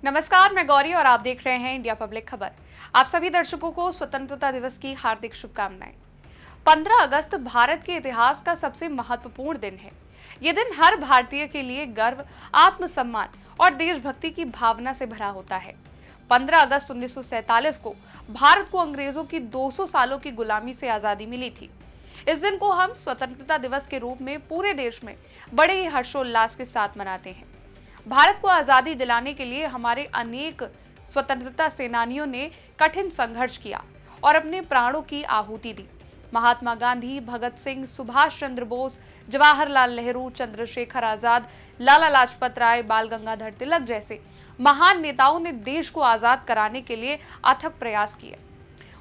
नमस्कार, मैं गौरी और आप देख रहे हैं इंडिया पब्लिक खबर। आप सभी दर्शकों को स्वतंत्रता दिवस की हार्दिक शुभकामनाएं। 15 अगस्त भारत के इतिहास का सबसे महत्वपूर्ण दिन है। ये दिन हर भारतीय के लिए गर्व, आत्मसम्मान और देशभक्ति की भावना से भरा होता है। 15 अगस्त 1947 को भारत को अंग्रेजों की 200 सालों की गुलामी से आजादी मिली थी। इस दिन को हम स्वतंत्रता दिवस के रूप में पूरे देश में बड़े ही हर्षोल्लास के साथ मनाते हैं। भारत को आजादी दिलाने के लिए हमारे अनेक स्वतंत्रता सेनानियों ने कठिन संघर्ष किया और अपने प्राणों की आहुति दी। महात्मा गांधी, भगत सिंह, सुभाष चंद्र बोस, जवाहरलाल नेहरू, चंद्रशेखर आजाद, लाला लाजपत राय, बाल गंगाधर तिलक जैसे महान नेताओं ने देश को आजाद कराने के लिए अथक प्रयास किए।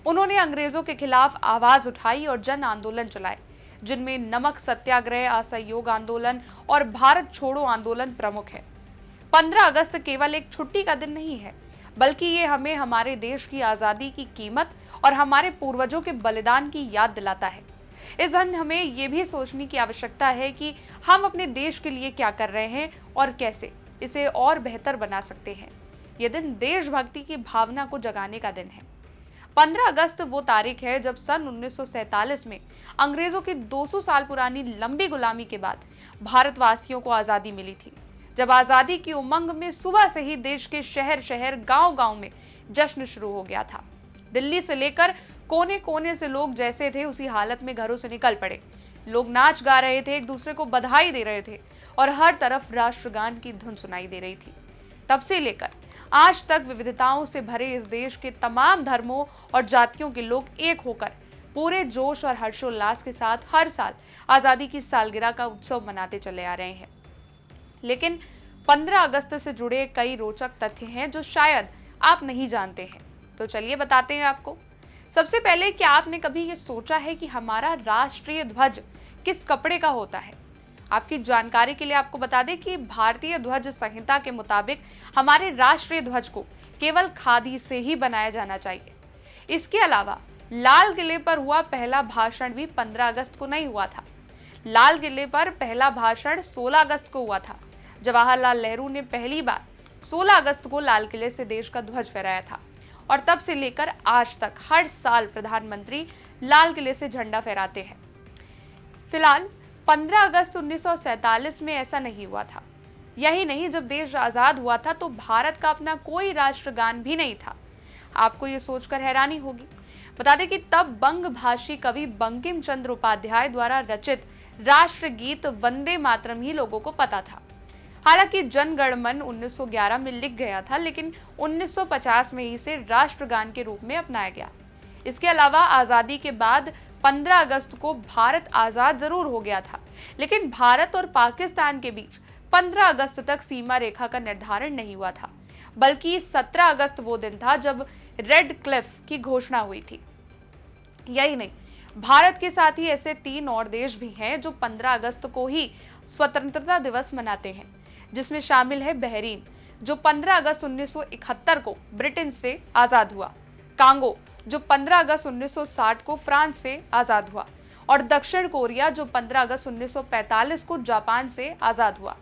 उन्होंने अंग्रेजों के खिलाफ आवाज उठाई और जन आंदोलन चलाए, जिनमें नमक सत्याग्रह, असहयोग आंदोलन और भारत छोड़ो आंदोलन प्रमुख है। 15 अगस्त केवल एक छुट्टी का दिन नहीं है, बल्कि ये हमें हमारे देश की आजादी की कीमत और हमारे पूर्वजों के बलिदान की याद दिलाता है। इस दिन हमें ये भी सोचने की आवश्यकता है कि हम अपने देश के लिए क्या कर रहे हैं और कैसे इसे और बेहतर बना सकते हैं। ये दिन देशभक्ति की भावना को जगाने का दिन है। 15 अगस्त वो तारीख है जब सन 1947 में अंग्रेजों की 200 साल पुरानी लंबी गुलामी के बाद भारतवासियों को आजादी मिली थी। जब आजादी की उमंग में सुबह से ही देश के शहर शहर, गांव-गांव में जश्न शुरू हो गया था। दिल्ली से लेकर कोने कोने से लोग जैसे थे उसी हालत में घरों से निकल पड़े। लोग नाच गा रहे थे, एक दूसरे को बधाई दे रहे थे और हर तरफ राष्ट्रगान की धुन सुनाई दे रही थी। तब से लेकर आज तक विविधताओं से भरे इस देश के तमाम धर्मों और जातियों के लोग एक होकर पूरे जोश और हर्षोल्लास के साथ हर साल आजादी की सालगिरह का उत्सव मनाते चले आ रहे हैं। लेकिन 15 अगस्त से जुड़े कई रोचक तथ्य हैं जो शायद आप नहीं जानते हैं, तो चलिए बताते हैं आपको। सबसे पहले, क्या आपने कभी ये सोचा है कि हमारा राष्ट्रीय ध्वज किस कपड़े का होता है? आपकी जानकारी के लिए आपको बता दें कि भारतीय ध्वज संहिता के मुताबिक हमारे राष्ट्रीय ध्वज को केवल खादी से ही बनाया जाना चाहिए। इसके अलावा लाल किले पर हुआ पहला भाषण भी 15 अगस्त को नहीं हुआ था। लाल किले पर पहला भाषण 16 अगस्त को हुआ था। जवाहरलाल नेहरू ने पहली बार 16 अगस्त को लाल किले से देश का ध्वज फहराया था और तब से लेकर आज तक हर साल प्रधानमंत्री लाल किले से झंडा फहराते हैं। फिलहाल 15 अगस्त 1947 में ऐसा नहीं हुआ था। यही नहीं, जब देश आजाद हुआ था तो भारत का अपना कोई राष्ट्रगान भी नहीं था। आपको ये सोचकर हैरानी होगी। बता दें कि तब बंग भाषी कवि बंकिम चंद्र उपाध्याय द्वारा रचित राष्ट्रगीत वंदे मातरम ही लोगों को पता था। हालांकि जन गण मन 1911 में लिख गया था, लेकिन 1950 में इसे राष्ट्रगान के रूप में अपनाया गया। इसके अलावा आजादी के बाद 15 अगस्त को भारत आजाद जरूर हो गया था, लेकिन भारत और पाकिस्तान के बीच 15 अगस्त तक सीमा रेखा का निर्धारण नहीं हुआ था, बल्कि 17 अगस्त वो दिन था जब रेड क्लिफ की घोषणा हुई थी। यही नहीं, भारत के साथ ही ऐसे 3 और देश भी हैं जो 15 अगस्त को ही स्वतंत्रता दिवस मनाते हैं, जिसमें शामिल है बहरीन, जो 15 अगस्त 1971 को ब्रिटेन से आजाद हुआ, कांगो, जो 15 अगस्त 1960 को फ्रांस से आजाद हुआ, और दक्षिण कोरिया, जो 15 अगस्त 1945 को जापान से आजाद हुआ।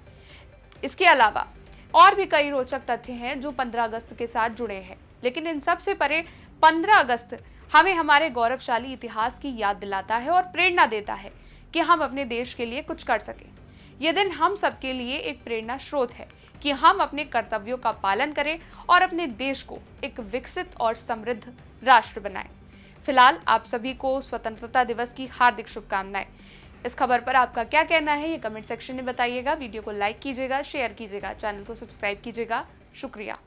इसके अलावा और भी कई रोचक तथ्य हैं जो 15 अगस्त के साथ जुड़े हैं, लेकिन इन सब से परे 15 अगस्त हमें हमारे गौरवशाली इतिहास की याद दिलाता है और प्रेरणा देता है कि हम अपने देश के लिए कुछ कर सकें। यह दिन हम सबके लिए एक प्रेरणा स्रोत है कि हम अपने कर्तव्यों का पालन करें और अपने देश को एक विकसित और समृद्ध राष्ट्र बनाएं। फिलहाल आप सभी को स्वतंत्रता दिवस की हार्दिक शुभकामनाएं। इस खबर पर आपका क्या कहना है, ये कमेंट सेक्शन में बताइएगा। वीडियो को लाइक कीजिएगा, शेयर कीजिएगा, चैनल को सब्सक्राइब कीजिएगा। शुक्रिया।